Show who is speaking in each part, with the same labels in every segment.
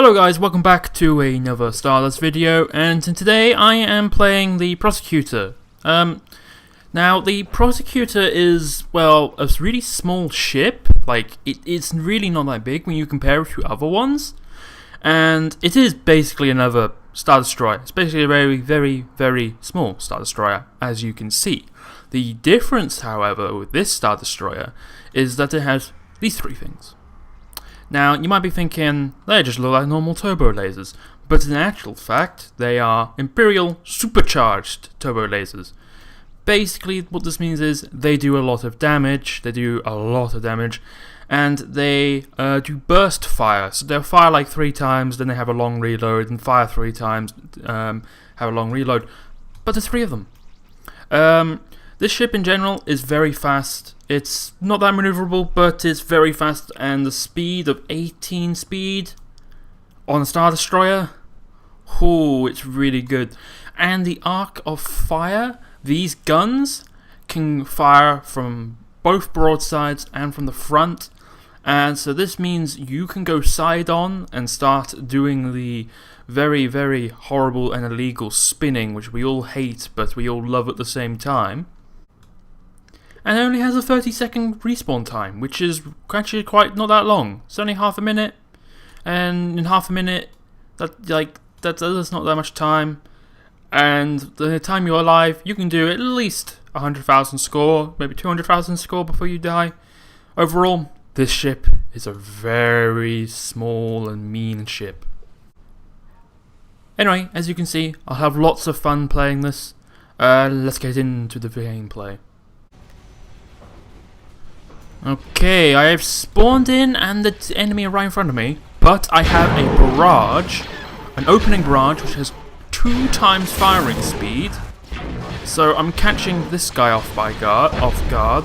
Speaker 1: Hello guys, welcome back to another Stardust video, and today I am playing the Prosecutor. Now the Prosecutor is, well, a really small ship. Like, it's really not that big when you compare it to other ones. And it is basically another Star Destroyer. It's basically a very, very, very small Star Destroyer, as you can see. The difference, however, with this Star Destroyer is that it has these three things. Now, you might be thinking, they just look like normal turbo lasers, but in actual fact, they are Imperial supercharged turbo lasers. Basically, what this means is, they do a lot of damage, and they do burst fire. So they'll fire like 3 times, then they have a long reload, and fire 3 times, have a long reload. But there's 3 of them. This ship in general is very fast. It's not that maneuverable, but it's very fast, and the speed of 18 speed on a Star Destroyer, oh, it's really good. And the arc of fire, these guns can fire from both broadsides and from the front, and so this means you can go side on and start doing the very, very horrible and illegal spinning, which we all hate, but we all love at the same time. And it only has a 30-second respawn time, which is actually quite not that long. It's only half a minute, and in half a minute, that's not that much time. And the time you're alive, you can do at least 100,000 score, maybe 200,000 score before you die. Overall, this ship is a very small and mean ship. Anyway, as you can see, I'll have lots of fun playing this. Let's get into the gameplay. Okay, I have spawned in and the enemy are right in front of me, but I have a barrage, an opening barrage which has 2 times firing speed, so I'm catching this guy off guard.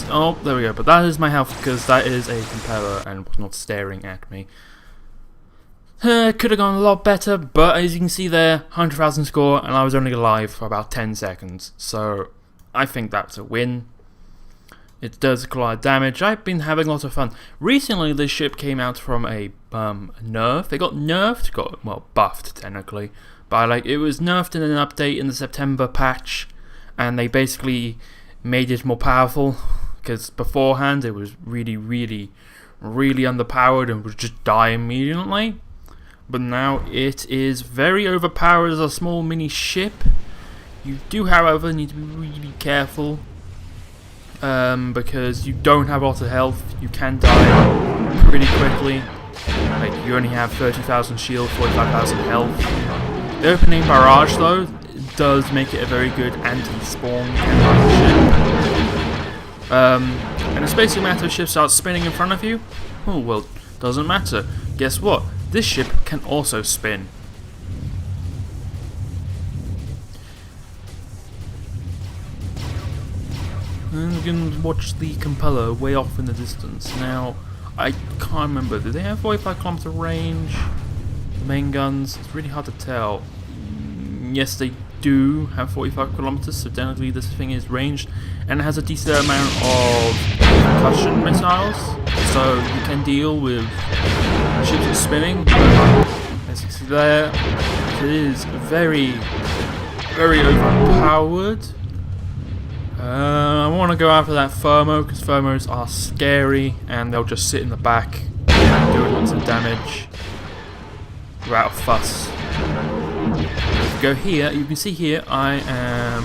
Speaker 1: Oh, there we go, but that is my health because that is a compeller and was not staring at me. Could have gone a lot better, but as you can see there, 100,000 score, and I was only alive for about 10 seconds, so I think that's a win. It does a lot of damage. I've been having lots of fun. Recently, this ship came out from a nerf. They got nerfed, well, buffed technically, but it was nerfed in an update in the September patch, and they basically made it more powerful. Because beforehand, it was really, really, really underpowered and would just die immediately. But now it is very overpowered as a small mini ship. You do, however, need to be really careful. Because you don't have a lot of health, you can die pretty quickly. Like, you only have 30,000 shield, 45,000 health. The opening barrage, though, does make it a very good anti-spawn kind of ship. And it's basically a matter of ship starts spinning in front of you. Oh, well, doesn't matter. Guess what? This ship can also spin. And we can watch the compeller way off in the distance. Now, I can't remember. Do they have 45km range? The main guns? It's really hard to tell. Yes, they do have 45 kilometers, so technically this thing is ranged. And it has a decent amount of concussion missiles, so you can deal with ships that's spinning. As you see there, it is very, very overpowered. I want to go after that thermo, because thermos are scary and they'll just sit in the back and do lots of damage without a fuss. If we go here, you can see here I am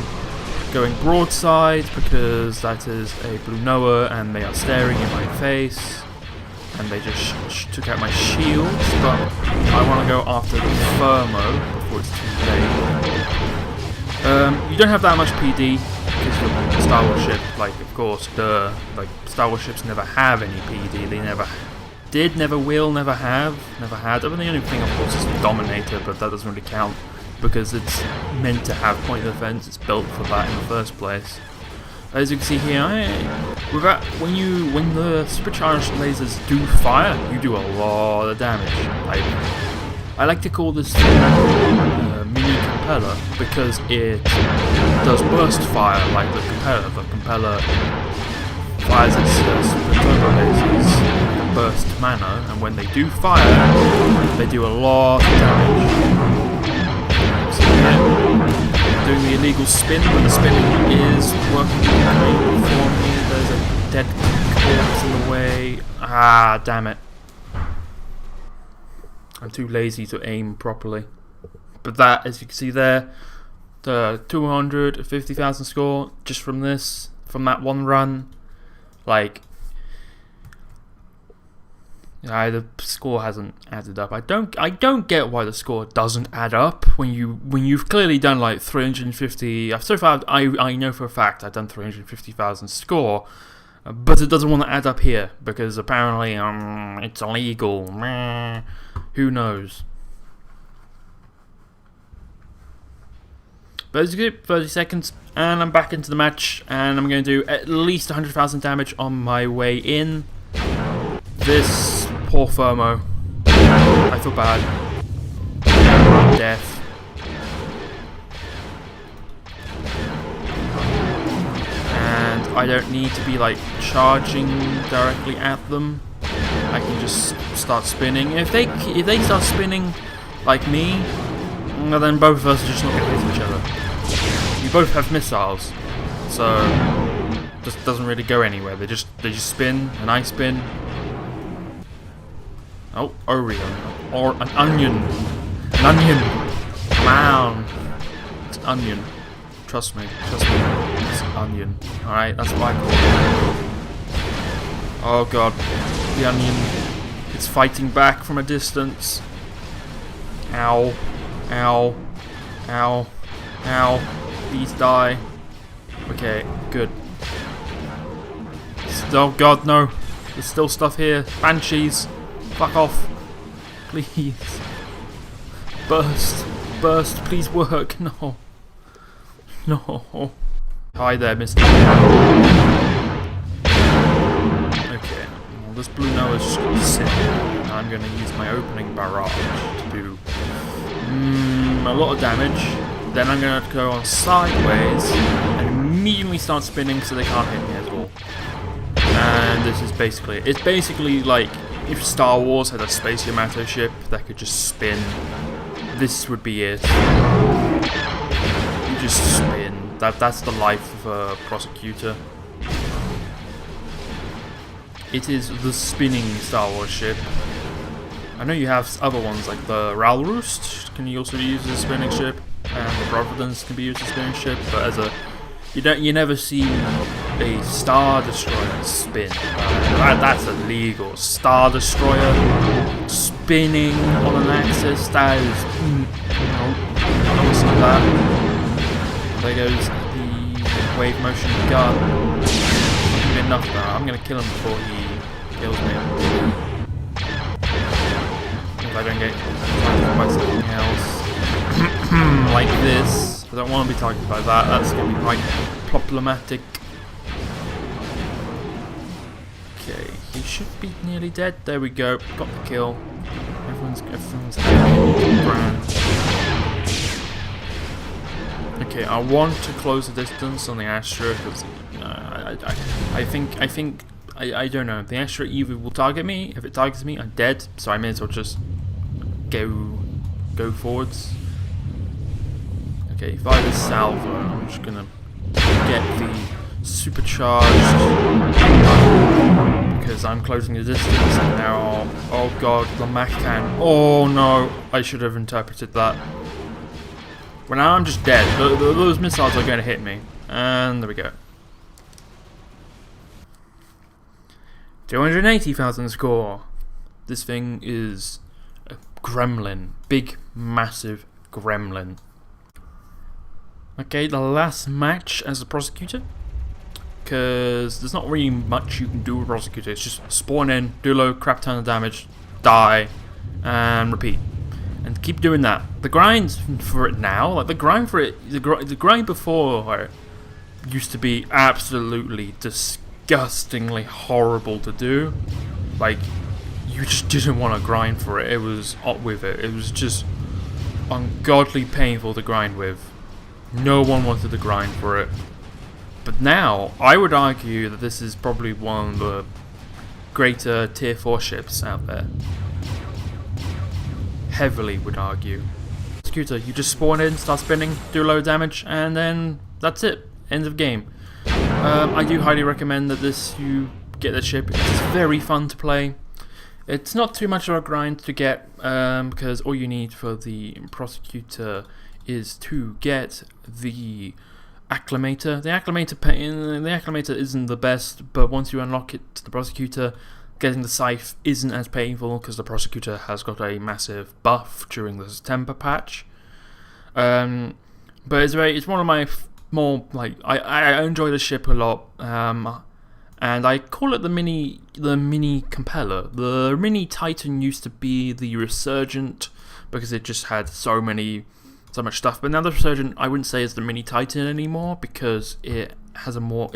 Speaker 1: going broadside because that is a Blue Noah and they are staring in my face and they just took out my shields, but I want to go after the thermo before it's too late. You don't have that much PD. Because Star Wars ship, of course, Star Wars ships never have any PD. They never did, never will, never have, never had. I mean, the only thing, of course, is the Dominator, but that doesn't really count because it's meant to have point of defense. It's built for that in the first place. As you can see here, when the supercharged lasers do fire, you do a lot of damage. I like to call this mini compeller because it does burst fire like the compeller. The compeller fires its super turbo lasers burst mana, and when they do fire, they do a lot of damage. So yeah, doing the illegal spin, but the spinning is working for me. There's a dead corpse in the way. Ah, damn it. I'm too lazy to aim properly. But that, as you can see there, the 250,000 score just from this, from that one run. Like, the score hasn't added up. I don't get why the score doesn't add up when you've clearly done like 350. So far, I know for a fact I've done 350,000 score, but it doesn't want to add up here because apparently it's illegal. Meh. Who knows? But it's good. 30 seconds, and I'm back into the match, and I'm going to do at least 100,000 damage on my way in. This poor Thermo. I feel bad. Death. And I don't need to be like charging directly at them. I can just start spinning. If they start spinning like me, well, then both of us are just not going to hit each other. We both have missiles, so just doesn't really go anywhere. They just spin, and I spin. Oh, Oreo. Or an onion. An onion. Man. It's an onion. Trust me. It's an onion. Alright, that's what I call it. Oh god. The onion. It's fighting back from a distance. Ow. Ow. Ow. Ow. Please die. Okay, good. Oh god, no. There's still stuff here. Banshees. Fuck off. Please. Burst. Burst. Please work. No. No. Hi there, Mr. Okay. Well, this blue Noah's just going to sit there. I'm going to use my opening barrage to do a lot of damage. Then I'm going to go on sideways and immediately start spinning so they can't hit me at all. And this is basically it. It's basically like if Star Wars had a Space Yamato ship that could just spin, this would be it. You just spin. That's the life of a prosecutor. It is the spinning Star Wars ship. I know you have other ones like the Ralroost can you also use as a spinning ship, and the Providence can be used as a spinning ship, but as a you never see a Star Destroyer spin. That's illegal. Star Destroyer spinning on an axis. That is I don't see that. There goes the wave motion gun. Enough now. I'm gonna kill him before he kills me. If I don't get targeted by something else. Like this. I don't want to be targeted by that. That's going to be quite problematic. Okay, he should be nearly dead. There we go. Got the kill. Everyone's grand. Okay, I want to close the distance on the Astra because I don't know. The Astra either will target me. If it targets me, I'm dead. So I may as well just go forwards. Okay, via the salvo, I'm just gonna get the supercharged because I'm closing the distance and now. Oh god, the Mach cannon. Oh no, I should have interpreted that. Well, now I'm just dead. Those missiles are going to hit me, and there we go. 280,000 score. This thing is a gremlin. Big, massive gremlin. Okay, the last match as a prosecutor. Because there's not really much you can do with prosecutor. It's just spawn in, do a low crap ton of damage, die, and repeat. And keep doing that. The grind for it now, like the grind for it, the grind before used to be absolutely disgustingly horrible to do. Like, you just didn't want to grind for it. It was it was just ungodly painful to grind with. No one wanted to grind for it. But now, I would argue that this is probably one of the greater tier 4 ships out there. Heavily would argue. Prosecutor, you just spawn in, start spinning, do a load of damage, and then that's it. End of game. I do highly recommend that you get the ship. It's very fun to play. It's not too much of a grind to get, because all you need for the Prosecutor is to get the Acclamator. The Acclamator isn't the best, but once you unlock it to the Prosecutor, getting the Scythe isn't as painful because the Prosecutor has got a massive buff during the September patch. But it's one of my more I enjoy the ship a lot, and I call it the mini Compeller. The mini Titan used to be the Resurgent because it just had so much stuff, but now the Resurgent I wouldn't say is the mini Titan anymore because it has more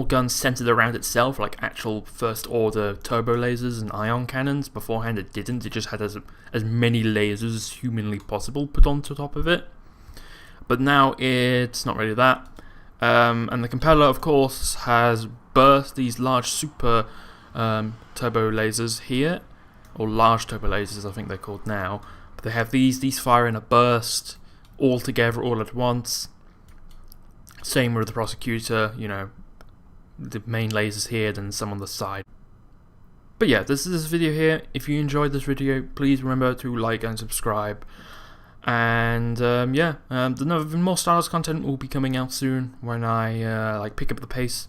Speaker 1: guns centered around itself, like actual first order turbo lasers and ion cannons. Beforehand it didn't, it just had as many lasers as humanly possible put onto top of it. But now it's not really that. And the Compeller, of course, has these large super turbo lasers here, or large turbo lasers I think they're called now. But they have these fire in a burst, all together, all at once. Same with the Prosecutor, you know, the main lasers here, then some on the side. But yeah, this is this video here. If you enjoyed this video, please remember to like and subscribe. And the more Stardust content will be coming out soon when I pick up the pace.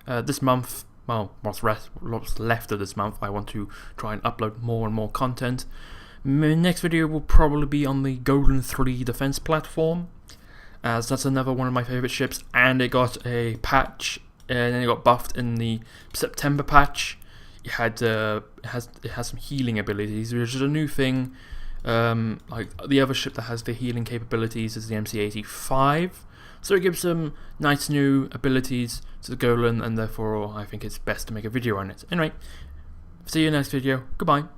Speaker 1: This month, well, what's left of this month, I want to try and upload more and more content. My next video will probably be on the Golden 3 defense platform, as that's another one of my favorite ships, and it got a patch, and then it got buffed in the September patch. It has some healing abilities, which is a new thing. Like the other ship that has the healing capabilities is the MC-85, so it gives some nice new abilities to the Golem, and therefore I think it's best to make a video on it. Anyway, see you in the next video. Goodbye.